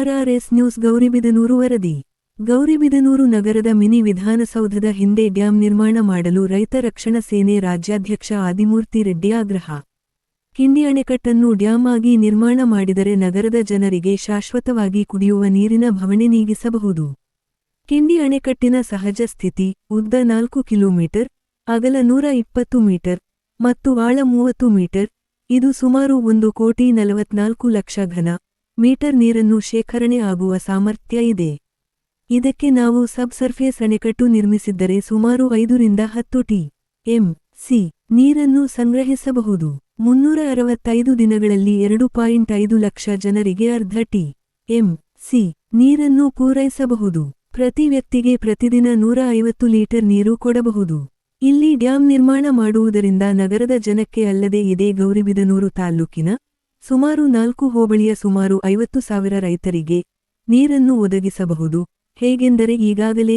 ಆರ್ಆರ್ಎಸ್ news Gauribidanur ವರದಿ. ಗೌರಿಬಿದನೂರು ನಗರದ mini ವಿಧಾನಸೌಧದ ಹಿಂದೆ ಡ್ಯಾಂ ನಿರ್ಮಾಣ ಮಾಡಲು ರೈತ ರಕ್ಷಣಾ ಸೇನೆ ರಾಜ್ಯಾಧ್ಯಕ್ಷ ಆದಿಮೂರ್ತಿ ರೆಡ್ಡಿ ಆಗ್ರಹ. ಕಿಂಡಿ ಅಣೆಕಟ್ಟನ್ನು ಡ್ಯಾಂ ಆಗಿ ನಿರ್ಮಾಣ ಮಾಡಿದರೆ ನಗರದ ಜನರಿಗೆ ಶಾಶ್ವತವಾಗಿ ಕುಡಿಯುವ ನೀರಿನ ಬವಣೆ ನೀಗಿಸಬಹುದು. ಕಿಂಡಿ ಅಣೆಕಟ್ಟಿನ ಸಹಜ ಸ್ಥಿತಿ ಉದ್ದ 4 ಕಿಲೋಮೀಟರ್, ಅಗಲ 120 ಮೀಟರ್ ಮತ್ತು ಆಳ 30 ಮೀಟರ್. ಇದು ಸುಮಾರು 1,44,00,000 ಘನ ಮೀಟರ್ ನೀರನ್ನು ಶೇಖರಣೆ ಆಗುವ ಸಾಮರ್ಥ್ಯ ಇದೆ. ಇದಕ್ಕೆ ನಾವು ಸಬ್ ಸರ್ಫೇಸ್ ಅಣೆಕಟ್ಟು ನಿರ್ಮಿಸಿದ್ದರೆ ಸುಮಾರು 5 ರಿಂದ 10 ಟಿ.ಎಂ.ಸಿ. ನೀರನ್ನು ಸಂಗ್ರಹಿಸಬಹುದು. 365 ದಿನಗಳಲ್ಲಿ 2.5 ಲಕ್ಷ ಜನರಿಗೆ ಅರ್ಧ ಟಿ.ಎಂ.ಸಿ. ನೀರನ್ನು ಪೂರೈಸಬಹುದು. ಪ್ರತಿ ವ್ಯಕ್ತಿಗೆ ಪ್ರತಿದಿನ 150 ಲೀಟರ್ ನೀರು ಕೊಡಬಹುದು. ಇಲ್ಲಿ ಡ್ಯಾಂ ನಿರ್ಮಾಣ ಮಾಡುವುದರಿಂದ ನಗರದ ಜನಕ್ಕೆ ಅಲ್ಲದೆ ಇದೇ ಗೌರಿಬಿದನೂರು ತಾಲ್ಲೂಕಿನ ಸುಮಾರು 4 ಹೋಬಳಿಯ ಸುಮಾರು 50,000 ರೈತರಿಗೆ ನೀರನ್ನು ಒದಗಿಸಬಹುದು. ಹೇಗೆಂದರೆ ಈಗಾಗಲೇ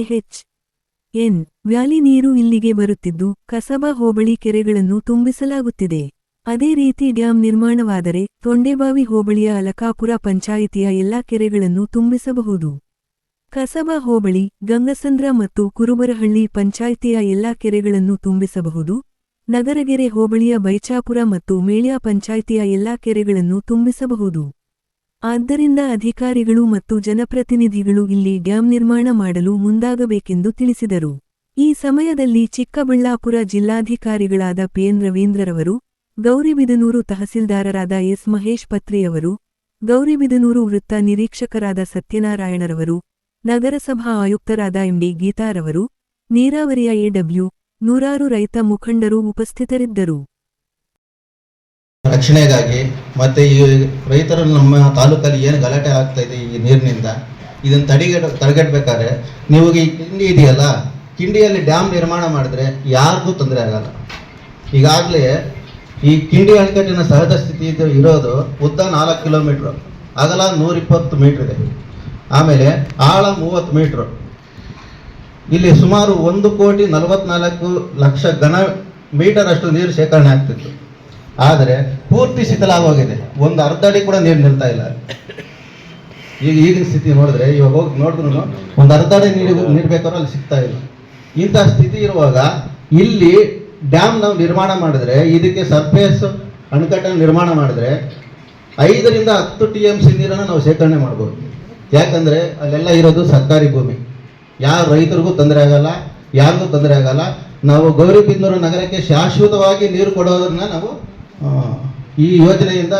ಎನ್. ವ್ಯಾಲಿ ನೀರು ಇಲ್ಲಿಗೆ ಬರುತ್ತಿದ್ದು ಕಸಬಾ ಹೋಬಳಿ ಕೆರೆಗಳನ್ನು ತುಂಬಿಸಲಾಗುತ್ತಿದೆ. ಅದೇ ರೀತಿ ಡ್ಯಾಂ ನಿರ್ಮಾಣವಾದರೆ ತೊಂಡೇಬಾವಿ ಹೋಬಳಿಯ ಅಲಕಾಪುರ ಪಂಚಾಯಿತಿಯ ಎಲ್ಲಾ ಕೆರೆಗಳನ್ನು ತುಂಬಿಸಬಹುದು. ಕಸಬಾ ಹೋಬಳಿ, ಗಂಗಸಂದ್ರ ಮತ್ತು ಕುರುಬರಹಳ್ಳಿ ಪಂಚಾಯಿತಿಯ ಎಲ್ಲಾ ಕೆರೆಗಳನ್ನು ತುಂಬಿಸಬಹುದು. ನಗರಗೆರೆ ಹೋಬಳಿಯ ಬೈಚಾಪುರ ಮತ್ತು ಮೇಳ್ಯ ಪಂಚಾಯಿತಿಯ ಎಲ್ಲಾ ಕೆರೆಗಳನ್ನು ತುಂಬಿಸಬಹುದು. ಆದ್ದರಿಂದ ಅಧಿಕಾರಿಗಳು ಮತ್ತು ಜನಪ್ರತಿನಿಧಿಗಳು ಇಲ್ಲಿ ಡ್ಯಾಂ ನಿರ್ಮಾಣ ಮಾಡಲು ಮುಂದಾಗಬೇಕೆಂದು ತಿಳಿಸಿದರು. ಈ ಸಮಯದಲ್ಲಿ ಚಿಕ್ಕಬಳ್ಳಾಪುರ ಜಿಲ್ಲಾಧಿಕಾರಿಗಳಾದ ಪಿಎನ್ ರವೀಂದ್ರರವರು, ಗೌರಿಬಿದನೂರು ತಹಸೀಲ್ದಾರರಾದ ಎಸ್. ಮಹೇಶ್ ಪತ್ರಿಯವರು, ಗೌರಿಬಿದನೂರು ವೃತ್ತ ನಿರೀಕ್ಷಕರಾದ ಸತ್ಯನಾರಾಯಣರವರು, ನಗರಸಭಾ ಆಯುಕ್ತರಾದ ಎಂಡಿ ಗೀತಾರವರು, ನೀರಾವರಿಯ ಎ.ಡಬ್ಲ್ಯೂ. ನೂರಾರು ರೈತ ಮುಖಂಡರು ಉಪಸ್ಥಿತರಿದ್ದರು. ರಕ್ಷಣೆಗಾಗಿ ಮತ್ತೆ ಈ ರೈತರು ನಮ್ಮ ತಾಲೂಕಲ್ಲಿ ಏನು ಗಲಾಟೆ ಆಗ್ತಾ ಇದೆ ಈ ನೀರಿನಿಂದ, ಇದನ್ನು ತಡೆಗಟ್ಟಬೇಕಾದ್ರೆ ನೀವು ಈ ಕಿಂಡಿ ಇದೆಯಲ್ಲ, ಕಿಂಡಿಯಲ್ಲಿ ಡ್ಯಾಮ್ ನಿರ್ಮಾಣ ಮಾಡಿದ್ರೆ ಯಾರಿಗೂ ತೊಂದರೆ ಆಗಲ್ಲ. ಈಗಾಗಲೇ ಈ ಕಿಂಡಿ ಅಣೆಕಟ್ಟಿನ ಸಹಜ ಸ್ಥಿತಿ ಇರೋದು ಉದ್ದ 4 ಕಿಲೋಮೀಟ್ರು, ಅಗಲ 120 ಮೀಟ್ರ್ ಇದೆ. ಆಮೇಲೆ ಆಳ 30 ಮೀಟ್ರು. ಇಲ್ಲಿ ಸುಮಾರು 1,44,00,000 ಘನ ಮೀಟರ್ ಅಷ್ಟು ನೀರು ಶೇಖರಣೆ ಆಗ್ತಿತ್ತು. ಆದರೆ ಪೂರ್ತಿ ಶಿಥಿಲಾಗೋಗಿದೆ. ಒಂದು ಅರ್ಧ ಅಡಿ ಕೂಡ ನೀರು ನಿಲ್ತಾ ಇಲ್ಲ. ಈಗಿನ ಸ್ಥಿತಿ ನೋಡಿದ್ರೆ, ಇವಾಗ ಹೋಗಿ ನೋಡಿದ್ರು ಒಂದು ಅರ್ಧ ಅಡಿ ನೀರು ಬೇಕಾದ್ರೂ ಅಲ್ಲಿ ಸಿಗ್ತಾ ಇಲ್ಲ. ಇಂಥ ಸ್ಥಿತಿ ಇರುವಾಗ ಇಲ್ಲಿ ಡ್ಯಾಮ್ ನಾವು ನಿರ್ಮಾಣ ಮಾಡಿದ್ರೆ, ಇದಕ್ಕೆ ಸರ್ಫೇಸ್ ಅಣೆಕಟ್ಟನ್ನು ನಿರ್ಮಾಣ ಮಾಡಿದ್ರೆ 5 ರಿಂದ 10 ಟಿ.ಎಂ.ಸಿ. ನೀರನ್ನು ನಾವು ಶೇಖರಣೆ ಮಾಡ್ಬೋದು. ಯಾಕಂದರೆ ಅಲ್ಲೆಲ್ಲ ಇರೋದು ಸರ್ಕಾರಿ ಭೂಮಿ. ಯಾವ ರೈತರಿಗೂ ತೊಂದರೆ ಆಗಲ್ಲ, ಯಾರಿಗೂ ತೊಂದರೆ ಆಗಲ್ಲ. ನಾವು ಗೌರಿಬಿದನೂರು ನಗರಕ್ಕೆ ಶಾಶ್ವತವಾಗಿ ನೀರು ಕೊಡೋದನ್ನ ನಾವು ಈ ಯೋಜನೆಯಿಂದ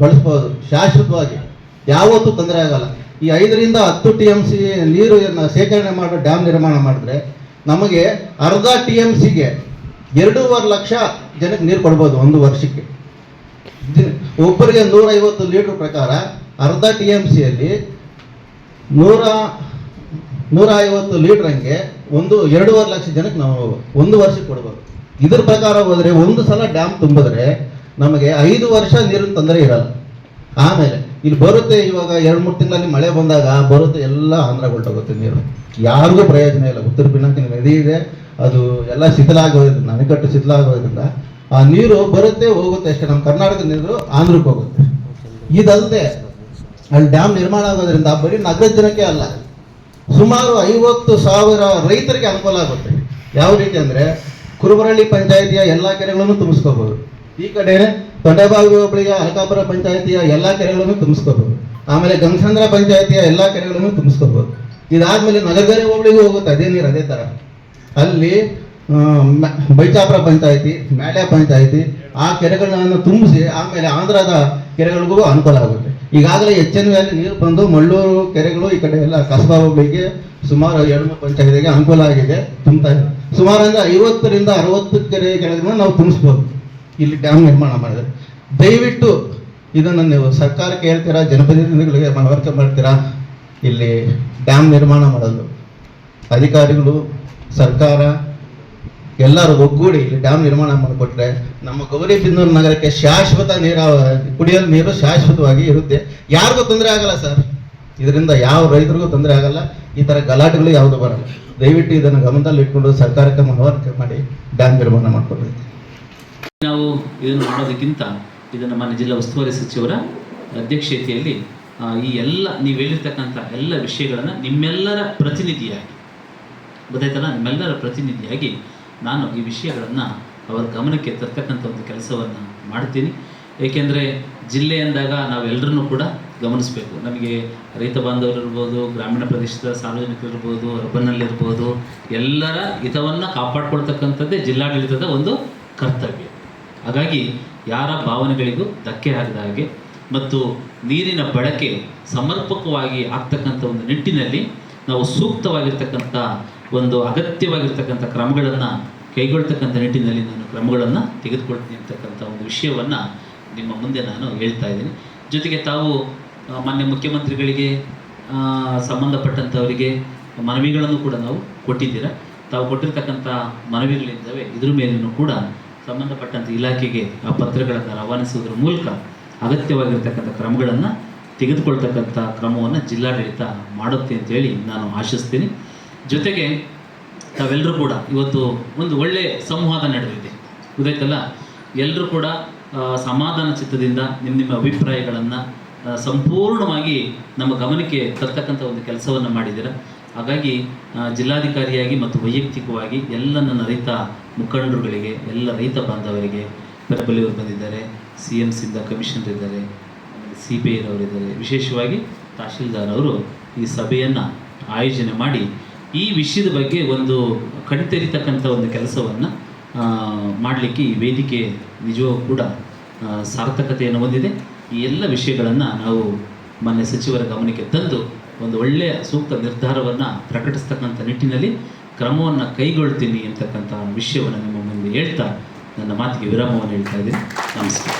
ಬಳಸ್ಬೋದು. ಶಾಶ್ವತವಾಗಿ ಯಾವತ್ತೂ ತೊಂದರೆ ಆಗಲ್ಲ. ಈ 5 ರಿಂದ 10 ಟಿ.ಎಂ.ಸಿ. ನೀರು ಶೇಖರಣೆ ಮಾಡೋ ಡ್ಯಾಮ್ ನಿರ್ಮಾಣ ಮಾಡಿದ್ರೆ ನಮಗೆ ಅರ್ಧ ಟಿ.ಎಂ.ಸಿ.ಗೆ 2.5 ಲಕ್ಷ ಜನಕ್ಕೆ ನೀರು ಕೊಡ್ಬೋದು ಒಂದು ವರ್ಷಕ್ಕೆ. ಒಬ್ಬರಿಗೆ 150 ಲೀಟ್ರ್ ಪ್ರಕಾರ ಅರ್ಧ ಟಿ.ಎಂ.ಸಿಯಲ್ಲಿ 150 ಲೀಟ್ರ್ ಹಂಗೆ 2.5 ಲಕ್ಷ ಜನಕ್ಕೆ ನಾವು ಒಂದು ವರ್ಷಕ್ಕೆ ಕೊಡ್ಬೋದು. ಇದ್ರ ಪ್ರಕಾರ ಹೋದರೆ ಒಂದು ಸಲ ಡ್ಯಾಮ್ ತುಂಬಿದ್ರೆ ನಮಗೆ 5 ವರ್ಷ ನೀರಿನ ತೊಂದರೆ ಇರಲ್ಲ. ಆಮೇಲೆ ಇಲ್ಲಿ ಬರುತ್ತೆ, ಇವಾಗ 2-3 ತಿಂಗಳಲ್ಲಿ ಮಳೆ ಬಂದಾಗ ಬರುತ್ತೆ, ಎಲ್ಲ ಆಂಧ್ರಗೊಳ್ಟೋಗುತ್ತೆ ನೀರು. ಯಾರಿಗೂ ಪ್ರಯೋಜನ ಇಲ್ಲ. ಉತ್ತರ ಪಿನಾಕಿನ ನದಿ ಇದೆ, ಅದು ಎಲ್ಲ ಶಿಥಿಲಾಗೋದ್ರಿಂದ, ಅಣೆಕಟ್ಟು ಶಿಥಿಲಾಗೋದ್ರಿಂದ ಆ ನೀರು ಬರುತ್ತೆ ಹೋಗುತ್ತೆ ಅಷ್ಟೇ. ನಮ್ಮ ಕರ್ನಾಟಕದ ನೀರು ಆಂಧ್ರಕ್ಕೆ ಹೋಗುತ್ತೆ. ಇದಲ್ಲದೆ ಅಲ್ಲಿ ಡ್ಯಾಮ್ ನಿರ್ಮಾಣ ಆಗೋದ್ರಿಂದ ಬರೀ ನಗರದ ಜನಕ್ಕೆ ಅಲ್ಲ, ಸುಮಾರು 50,000 ರೈತರಿಗೆ ಅನುಕೂಲ ಆಗುತ್ತೆ. ಯಾವ ರೀತಿ ಅಂದರೆ, ಕುರುಬರಹಳ್ಳಿ ಪಂಚಾಯಿತಿಯ ಎಲ್ಲ ಕೆರೆಗಳನ್ನು ತುಂಬಿಸ್ಕೋಬಹುದು. ಈ ಕಡೆ ತೊಂಡೇಬಾವಿ ಹೋಬಳಿಯ ಅಲಕಾಪುರ ಪಂಚಾಯಿತಿಯ ಎಲ್ಲ ಕೆರೆಗಳನ್ನು ತುಂಬಿಸ್ಕೋಬಹುದು. ಆಮೇಲೆ ಗಂಗಸಂದ್ರ ಪಂಚಾಯಿತಿಯ ಎಲ್ಲ ಕೆರೆಗಳನ್ನು ತುಂಬಿಸ್ಕೋಬಹುದು. ಇದಾದ್ಮೇಲೆ ನಗರಗೆರೆ ಹೋಬಳಿಗೂ ಹೋಗುತ್ತೆ ಅದೇ ನೀರು. ಅದೇ ಥರ ಅಲ್ಲಿ ಬೈಚಾಪುರ ಪಂಚಾಯಿತಿ, ಮೇಳ್ಯ ಪಂಚಾಯಿತಿ ಆ ಕೆರೆಗಳನ್ನು ತುಂಬಿಸಿ ಆಮೇಲೆ ಆಂಧ್ರದ ಕೆರೆಗಳಿಗೂ ಅನುಕೂಲ ಆಗುತ್ತೆ. ಈಗಾಗಲೇ ಎನ್. ವ್ಯಾಲಿ ನೀರು ಬಂದು ಮಳ್ಳೂರು ಕೆರೆಗಳು ಈ ಕಡೆ ಎಲ್ಲ ಕಸಬಾ ಹೋಬಳಿಗೆ ಸುಮಾರು 2-3 ಪಂಚಾಯಿತಿಗೆ ಅನುಕೂಲ ಆಗಿದೆ, ತುಂಬ್ತಾ ಇದೆ. ಸುಮಾರು ಅಂದರೆ 50 ರಿಂದ 60 ಕೆರೆಗಳನ್ನು ನಾವು ತುಂಬಿಸ್ಬೋದು ಇಲ್ಲಿ ಡ್ಯಾಮ್ ನಿರ್ಮಾಣ ಮಾಡಿದ್ರೆ. ದಯವಿಟ್ಟು ಇದನ್ನು ನೀವು ಸರ್ಕಾರಕ್ಕೆ ಹೇಳ್ತೀರಾ, ಜನಪ್ರತಿನಿಧಿಗಳಿಗೆ ಮನವರಿಕೆ ಮಾಡ್ತೀರಾ. ಇಲ್ಲಿ ಡ್ಯಾಮ್ ನಿರ್ಮಾಣ ಮಾಡಲು ಅಧಿಕಾರಿಗಳು, ಸರ್ಕಾರ ಎಲ್ಲರೂ ಒಗ್ಗೂಡಿ ಇಲ್ಲಿ ಡ್ಯಾಮ್ ನಿರ್ಮಾಣ ಮಾಡಿಕೊಟ್ರೆ ನಮ್ಮ ಗೌರಿಬಿದನೂರು ನಗರಕ್ಕೆ ಶಾಶ್ವತ ಕುಡಿಯಲು ನೀರು ಶಾಶ್ವತವಾಗಿ ಇರುತ್ತೆ. ಯಾರಿಗೂ ತೊಂದರೆ ಆಗಲ್ಲ ಸರ್. ಇದರಿಂದ ಯಾವ ರೈತರಿಗೂ ತೊಂದರೆ ಆಗಲ್ಲ. ಈ ಥರ ಗಲಾಟೆಗಳು ಯಾವುದು ಬರಲ್ಲ. ದಯವಿಟ್ಟು ಇದನ್ನು ಗಮನದಲ್ಲಿ ಇಟ್ಕೊಂಡು ಸರ್ಕಾರಕ್ಕೆ ಮನವರಿಕೆ ಮಾಡಿ ಡ್ಯಾಮ್ ನಿರ್ಮಾಣ ಮಾಡಿಕೊಡ್ಬೇಕು. ನಾವು ಇದನ್ನು ಮಾಡೋದಕ್ಕಿಂತ ಇದನ್ನು ಮಾನ್ಯ ಜಿಲ್ಲಾ ಉಸ್ತುವಾರಿ ಸಚಿವರ ಅಧ್ಯಕ್ಷತೆಯಲ್ಲಿ ಈ ಎಲ್ಲ ನೀವು ಹೇಳಿರ್ತಕ್ಕಂಥ ಎಲ್ಲ ವಿಷಯಗಳನ್ನು ನಿಮ್ಮೆಲ್ಲರ ಪ್ರತಿನಿಧಿಯಾಗಿ ಗೊತ್ತಾಯ್ತಲ್ಲ, ನಿಮ್ಮೆಲ್ಲರ ಪ್ರತಿನಿಧಿಯಾಗಿ ನಾನು ಈ ವಿಷಯಗಳನ್ನು ಅವರ ಗಮನಕ್ಕೆ ತರ್ತಕ್ಕಂಥ ಒಂದು ಕೆಲಸವನ್ನು ಮಾಡ್ತೀನಿ. ಏಕೆಂದರೆ ಜಿಲ್ಲೆ ಅಂದಾಗ ನಾವೆಲ್ಲರನ್ನೂ ಕೂಡ ಗಮನಿಸಬೇಕು. ನಮಗೆ ರೈತ ಬಾಂಧವರು ಇರ್ಬೋದು, ಗ್ರಾಮೀಣ ಪ್ರದೇಶದ ಸಾರ್ವಜನಿಕರು ಇರ್ಬೋದು, ಅರ್ಬನ್ನಲ್ಲಿರ್ಬೋದು, ಎಲ್ಲರ ಹಿತವನ್ನು ಕಾಪಾಡ್ಕೊಳ್ತಕ್ಕಂಥದ್ದೇ ಜಿಲ್ಲಾಡಳಿತದ ಒಂದು ಕರ್ತವ್ಯ. ಹಾಗಾಗಿ ಯಾರ ಭಾವನೆಗಳಿಗೂ ಧಕ್ಕೆ ಆಗದ ಹಾಗೆ ಮತ್ತು ನೀರಿನ ಬಳಕೆ ಸಮರ್ಪಕವಾಗಿ ಆಗ್ತಕ್ಕಂಥ ಒಂದು ನಿಟ್ಟಿನಲ್ಲಿ ನಾವು ಸೂಕ್ತವಾಗಿರ್ತಕ್ಕಂಥ ಒಂದು ಅಗತ್ಯವಾಗಿರ್ತಕ್ಕಂಥ ಕ್ರಮಗಳನ್ನು ಕೈಗೊಳ್ತಕ್ಕಂಥ ನಿಟ್ಟಿನಲ್ಲಿ ನಾನು ಕ್ರಮಗಳನ್ನು ತೆಗೆದುಕೊಳ್ತೀನಿ ಅಂತಕ್ಕಂಥ ಒಂದು ವಿಷಯವನ್ನು ನಿಮ್ಮ ಮುಂದೆ ನಾನು ಹೇಳ್ತಾ ಇದ್ದೀನಿ. ಜೊತೆಗೆ ತಾವು ಮಾನ್ಯ ಮುಖ್ಯಮಂತ್ರಿಗಳಿಗೆ ಸಂಬಂಧಪಟ್ಟಂಥವರಿಗೆ ಮನವಿಗಳನ್ನು ಕೂಡ ನಾವು ಕೊಟ್ಟಿದ್ದೀರ. ತಾವು ಕೊಟ್ಟಿರ್ತಕ್ಕಂಥ ಮನವಿಗಳಿದ್ದಾವೆ. ಇದ್ರ ಮೇಲೂ ಕೂಡ ಸಂಬಂಧಪಟ್ಟಂಥ ಇಲಾಖೆಗೆ ಆ ಪತ್ರಗಳನ್ನು ರವಾನಿಸುವುದರ ಮೂಲಕ ಅಗತ್ಯವಾಗಿರ್ತಕ್ಕಂಥ ಕ್ರಮಗಳನ್ನು ತೆಗೆದುಕೊಳ್ತಕ್ಕಂಥ ಕ್ರಮವನ್ನು ಜಿಲ್ಲಾಡಳಿತ ಮಾಡುತ್ತೆ ಅಂತೇಳಿ ನಾನು ಆಶಿಸ್ತೀನಿ. ಜೊತೆಗೆ ತಾವೆಲ್ಲರೂ ಕೂಡ ಇವತ್ತು ಒಂದು ಒಳ್ಳೆಯ ಸಂವಾದ ನಡೆದಿದೆ, ಗೊತ್ತಾಯ್ತಲ್ಲ. ಎಲ್ಲರೂ ಕೂಡ ಸಮಾಧಾನ ಚಿತ್ತದಿಂದ ನಿಮ್ಮ ಅಭಿಪ್ರಾಯಗಳನ್ನು ಸಂಪೂರ್ಣವಾಗಿ ನಮ್ಮ ಗಮನಕ್ಕೆ ತರ್ತಕ್ಕಂಥ ಒಂದು ಕೆಲಸವನ್ನು ಮಾಡಿದ್ದೀರ. ಹಾಗಾಗಿ ಜಿಲ್ಲಾಧಿಕಾರಿಯಾಗಿ ಮತ್ತು ವೈಯಕ್ತಿಕವಾಗಿ ಎಲ್ಲ ನನ್ನ ರೈತ ಮುಖಂಡರುಗಳಿಗೆ, ಎಲ್ಲ ರೈತ ಬಾಂಧವರಿಗೆ, ಬೆರಬಲಿಯವರು ಬಂದಿದ್ದಾರೆ, CMಸಿಂದ ಕಮಿಷನರ್ ಇದ್ದಾರೆ, CBI ಅವರಿದ್ದಾರೆ, ವಿಶೇಷವಾಗಿ ತಹಶೀಲ್ದಾರ್ ಅವರು ಈ ಸಭೆಯನ್ನು ಆಯೋಜನೆ ಮಾಡಿ ಈ ವಿಷಯದ ಬಗ್ಗೆ ಒಂದು ಕಣ್ತೆರಿತಕ್ಕಂಥ ಒಂದು ಕೆಲಸವನ್ನು ಮಾಡಲಿಕ್ಕೆ ಈ ವೇದಿಕೆ ನಿಜವೂ ಕೂಡ ಸಾರ್ಥಕತೆಯನ್ನು ಹೊಂದಿದೆ. ಈ ಎಲ್ಲ ವಿಷಯಗಳನ್ನು ನಾವು ಮಾನ್ಯ ಸಚಿವರ ಗಮನಕ್ಕೆ ತಂದು ಒಂದು ಒಳ್ಳೆಯ ಸೂಕ್ತ ನಿರ್ಧಾರವನ್ನು ಪ್ರಕಟಿಸ್ತಕ್ಕಂಥ ನಿಟ್ಟಿನಲ್ಲಿ ಕ್ರಮವನ್ನು ಕೈಗೊಳ್ತೀನಿ ಅಂತಕ್ಕಂಥ ವಿಷಯವನ್ನು ನಿಮ್ಮ ಮುಂದೆ ಹೇಳ್ತಾ ನನ್ನ ಮಾತಿಗೆ ವಿರಾಮವನ್ನು ಹೇಳ್ತಾ ಇದ್ದೀನಿ. ನಮಸ್ಕಾರ.